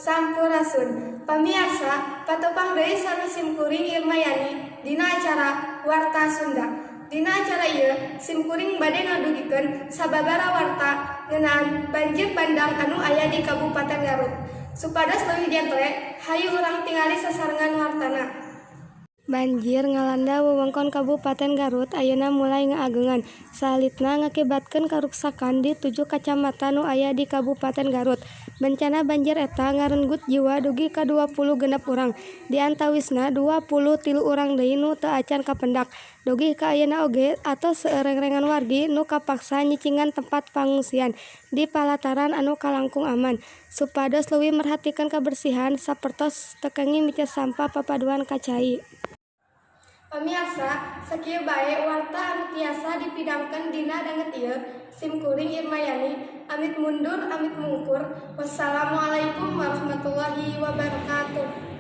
Sampurasun. Pamiarsa, patopang deui sareng simkuring Irmayani dina acara Warta Sunda. Dina acara ieu, simkuring bade ngadugikeun sababaraha warta ngeunaan banjir bandang anu aya di Kabupaten Garut. Supados leuwih jentre, hayu urang tingali sasarengan wartana. Banjir ngalanda wewengkon Kabupaten Garut ayeuna mulai ngaageungan. Salitna ngakibatkeun karuksakan di 7 kacamatan nu aya di Kabupaten Garut. Bencana banjir eta ngarenggut jiwa dugi ka 20 genep urang. Di antawisna 23 urang deui nu teu acan kapendak. Dugi ka ayeuna oge atos seureng-rengan wargi nu kapaksa nyicingan tempat pangungsian di palataran anu kalangkung aman. Supados leuwih merhatikeun kabersihan sapertos teu kengi micet sampah papaduan ka cai. Pamiarsa, sakieu bae warta anu tiasa dipidamkeun dina danget ieu, simkuring Irmayani, amit mundur amit mungkur. Wassalamualaikum warahmatullahi wabarakatuh.